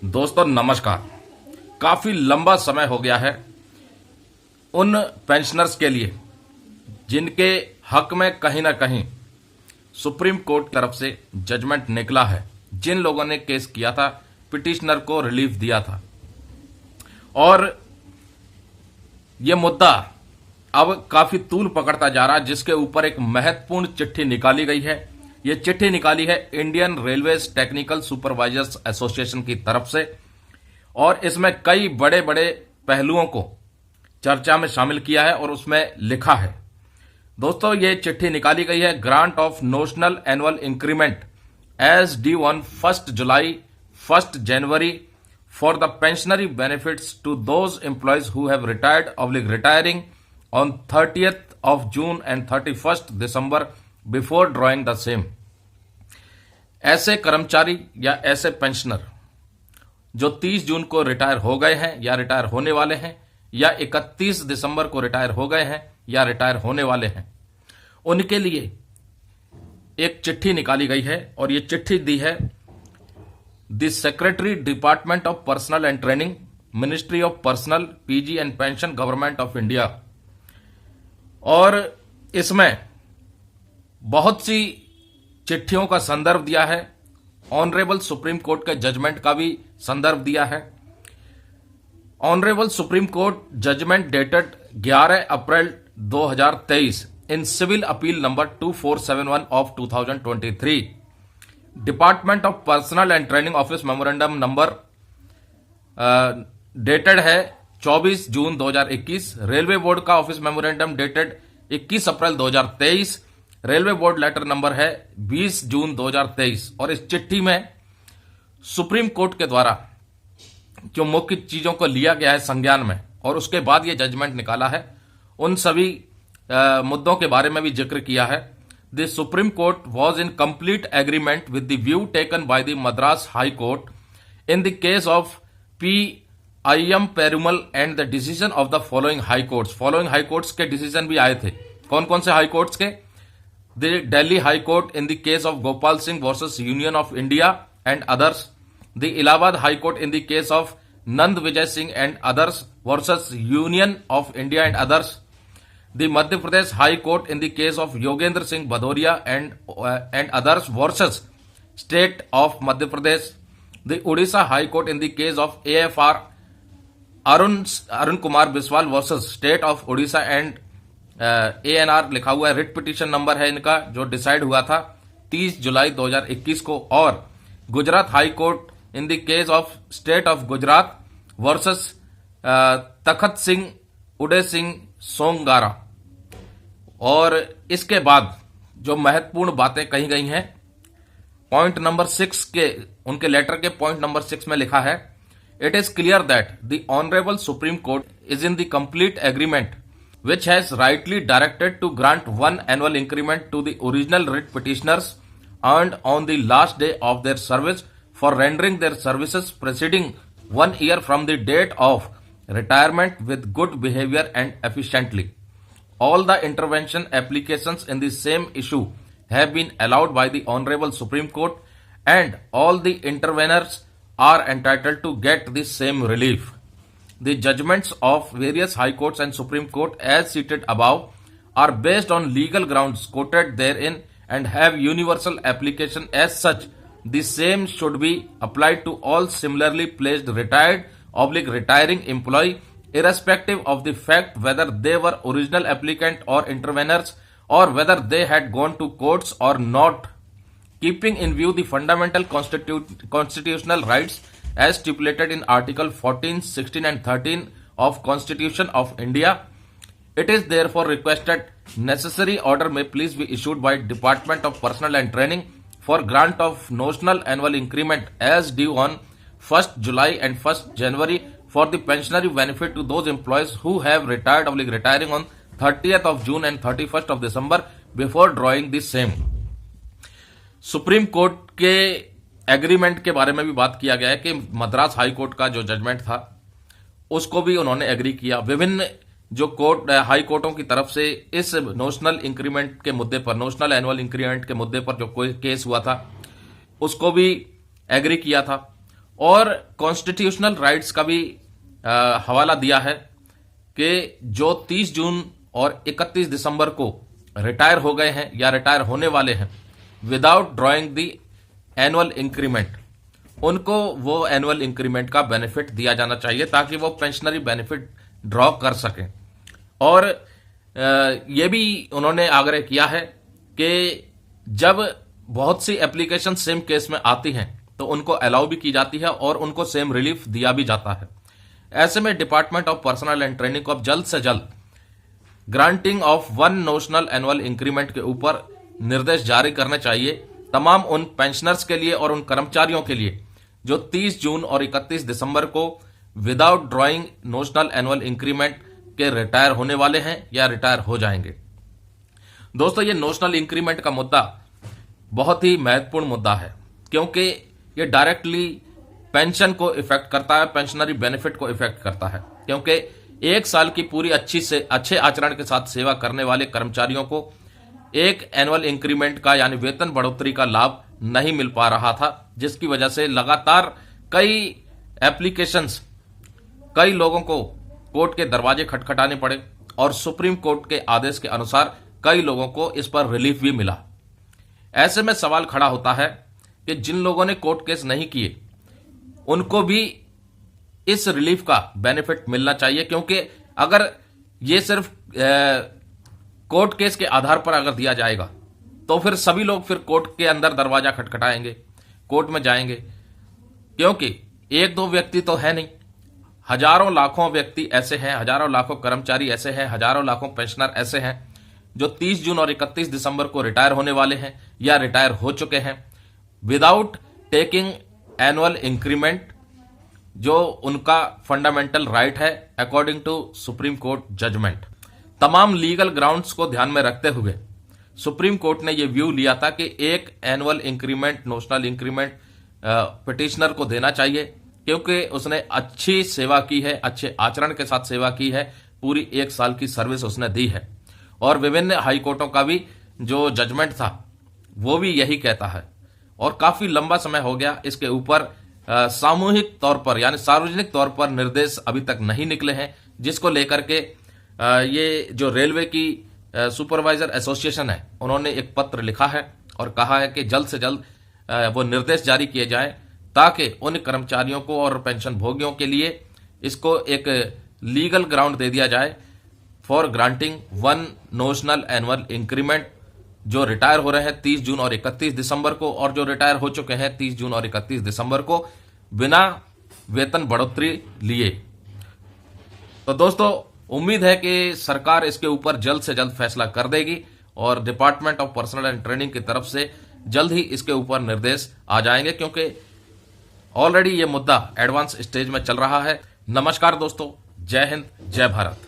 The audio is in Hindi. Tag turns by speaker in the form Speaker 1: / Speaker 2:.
Speaker 1: दोस्तों नमस्कार। काफी लंबा समय हो गया है उन पेंशनर्स के लिए जिनके हक में कहीं ना कहीं सुप्रीम कोर्ट की तरफ से जजमेंट निकला है। जिन लोगों ने केस किया था, पिटिशनर को रिलीफ दिया था, और ये मुद्दा अब काफी तूल पकड़ता जा रहा है, जिसके ऊपर एक महत्वपूर्ण चिट्ठी निकाली गई है। ये चिट्ठी निकाली है Indian railways technical supervisors association की तरफ से, और इसमें कई बड़े बड़े पहलुओं को चर्चा में शामिल किया है और उसमें लिखा है। दोस्तों, ये चिट्ठी निकाली गई है grant of notional annual increment as due on 1 July 1 January for the pensionary benefits to those employees who have retired oblique retiring on 30th of June and 31st December before drawing the same. ऐसे कर्मचारी या ऐसे पेंशनर जो 30 जून को रिटायर हो गए हैं या रिटायर होने वाले हैं, या 31 दिसंबर को रिटायर हो गए हैं या रिटायर होने वाले हैं, उनके लिए एक चिट्ठी निकाली गई है। और ये चिट्ठी दी है the secretary department of personnel and training, ministry of personnel, PG and pension, government of India. और इसमें बहुत सी चिट्ठियों का संदर्भ दिया है, ऑनरेबल सुप्रीम कोर्ट के जजमेंट का भी संदर्भ दिया है। Honourable supreme court judgement dated 11 April 2023 in civil appeal number 2471 of 2023, department of personnel and training office memorandum number dated है 24 जून 2021, रेलवे बोर्ड का ऑफिस मेमोरेंडम डेटेड 21 अप्रैल 2023, रेलवे बोर्ड लेटर नंबर है 20 जून 2023। और इस चिट्ठी में सुप्रीम कोर्ट के द्वारा जो मुख्य चीजों को लिया गया है संज्ञान में, और उसके बाद ये जजमेंट निकाला है, उन सभी मुद्दों के बारे में भी जिक्र किया है। The supreme court was in complete agreement with the view taken by the Madras high court in the case of PIM Perumal and the decision of the following high courts. Following high courts के डिसीजन भी आए थे। कौन कौन से हाई कोर्ट्स के? The Delhi high court in the case of Gopal Singh versus union of India and others, the Allahabad high court in the case of Nand Vijay Singh and others versus union of India and others, the Madhya Pradesh high court in the case of Yogendra Singh Bhadauria and others versus state of Madhya Pradesh, the Orissa high court in the case of AFR Arun Kumar Biswal versus state of Orissa and ANR लिखा हुआ है। रिट पिटीशन नंबर है इनका, जो डिसाइड हुआ था 30 जुलाई 2021 को। और Gujarat high court in the case of state of Gujarat versus तखत सिंह उदय सिंह सोंगारा। और इसके बाद जो महत्वपूर्ण बातें कही गई हैं, पॉइंट नंबर 6 के, उनके लेटर के पॉइंट नंबर 6 में लिखा है, it is clear that the honourable supreme court is in the complete agreement which has rightly directed to grant one annual increment to the original writ petitioners earned on the last day of their service for rendering their services preceding 1 year from the date of retirement with good behavior and efficiently. All the intervention applications in the same issue have been allowed by the Honorable Supreme Court, and all the interveners are entitled to get the same relief. The judgments of various high courts and Supreme Court as cited above are based on legal grounds quoted therein and have universal application. As such, the same should be applied to all similarly placed retired/retiring employee, irrespective of the fact whether they were original applicant or interveners, or whether they had gone to courts or not, keeping in view the fundamental constitutional rights as stipulated in Article 14, 16 and 13 of Constitution of India. It is therefore requested necessary order may please be issued by Department of Personnel and Training for grant of notional annual increment as due on 1st July and 1st January for the pensionary benefit to those employees who have retiring on 30th of June and 31st of December before drawing the same. Supreme court के एग्रीमेंट के बारे में भी बात किया गया है कि मद्रास हाई कोर्ट का जो जजमेंट था उसको भी उन्होंने एग्री किया। विभिन्न जो कोर्ट हाई कोर्टों की तरफ से इस नोशनल इंक्रीमेंट के मुद्दे पर, नोशनल एनुअल इंक्रीमेंट के मुद्दे पर जो कोई केस हुआ था उसको भी एग्री किया था। और कॉन्स्टिट्यूशनल राइट्स का भी हवाला दिया है कि जो 30 जून और 31 दिसंबर को रिटायर हो गए हैं या रिटायर होने वाले हैं without drawing the annual increment, उनको वो एनुअल इंक्रीमेंट का बेनिफिट दिया जाना चाहिए ताकि वो पेंशनरी बेनिफिट ड्रॉ कर सकें। और ये भी उन्होंने आग्रह किया है कि जब बहुत सी एप्लीकेशन सेम केस में आती हैं तो उनको अलाउ भी की जाती है और उनको सेम रिलीफ दिया भी जाता है। ऐसे में department of personnel and training को अब जल्द से जल्द granting of 1 notional annual increment के ऊपर निर्देश जारी करने चाहिए तमाम उन पेंशनर्स के लिए और उन कर्मचारियों के लिए जो 30 जून और 31 दिसंबर को without drawing notional annual increment के रिटायर होने वाले हैं या रिटायर हो जाएंगे। दोस्तों, ये नोशनल इंक्रीमेंट का मुद्दा बहुत ही महत्वपूर्ण मुद्दा है क्योंकि ये डायरेक्टली पेंशन को इफेक्ट करता है, पेंशनरी बेनिफिट को इफेक्ट करता है, क्योंकि एक साल की पूरी अच्छे आचरण के साथ सेवा करने वाले कर्मचारियों को एक एनुअल इंक्रीमेंट का यानी वेतन बढ़ोतरी का लाभ नहीं मिल पा रहा था, जिसकी वजह से लगातार कई एप्लीकेशंस, कई लोगों को कोर्ट के दरवाजे खटखटाने पड़े और सुप्रीम कोर्ट के आदेश के अनुसार कई लोगों को इस पर रिलीफ भी मिला। ऐसे में सवाल खड़ा होता है कि जिन लोगों ने कोर्ट केस नहीं किए उनको भी इस रिलीफ का बेनिफिट मिलना चाहिए, क्योंकि अगर ये सिर्फ कोर्ट केस के आधार पर अगर दिया जाएगा तो फिर सभी लोग फिर कोर्ट के अंदर दरवाजा खटखटाएंगे, कोर्ट में जाएंगे, क्योंकि एक दो व्यक्ति तो है नहीं, हजारों लाखों व्यक्ति ऐसे हैं, हजारों लाखों कर्मचारी ऐसे हैं, हजारों लाखों पेंशनर ऐसे हैं जो 30 जून और 31 दिसंबर को रिटायर होने वाले हैं या रिटायर हो चुके हैं विदाउट टेकिंग एनुअल इंक्रीमेंट, जो उनका फंडामेंटल राइट है according to supreme court judgement. तमाम लीगल ग्राउंड्स को ध्यान में रखते हुए सुप्रीम कोर्ट ने यह व्यू लिया था कि एक annual increment, notional increment petitioner को देना चाहिए, क्योंकि उसने अच्छी सेवा की है, अच्छे आचरण के साथ सेवा की है, पूरी 1 साल की सर्विस उसने दी है। और विभिन्न हाई कोर्टों का भी जो जजमेंट था वो भी यही कहता है। और काफी लंबा समय हो गया इसके ऊपर सामूहिक तौर पर यानी सार्वजनिक तौर पर निर्देश अभी तक नहीं निकले हैं, जिसको लेकर के ये जो रेलवे की सुपरवाइजर एसोसिएशन है उन्होंने एक पत्र लिखा है और कहा है कि जल्द से जल्द वो निर्देश जारी किए जाएं ताकि उन कर्मचारियों को और पेंशन भोगियों के लिए इसको एक लीगल ग्राउंड दे दिया जाए for granting 1 notional annual increment, जो रिटायर हो रहे हैं 30 जून और 31 दिसंबर को और जो रिटायर हो चुके हैं 30 जून और 31 दिसंबर को बिना वेतन बढ़ोतरी लिए। तो दोस्तों, उम्मीद है कि सरकार इसके ऊपर जल्द से जल्द फैसला कर देगी और department of personnel and training की तरफ से जल्द ही इसके ऊपर निर्देश आ जाएंगे, क्योंकि ऑलरेडी ये मुद्दा एडवांस स्टेज में चल रहा है। नमस्कार दोस्तों, जय हिंद, जय भारत।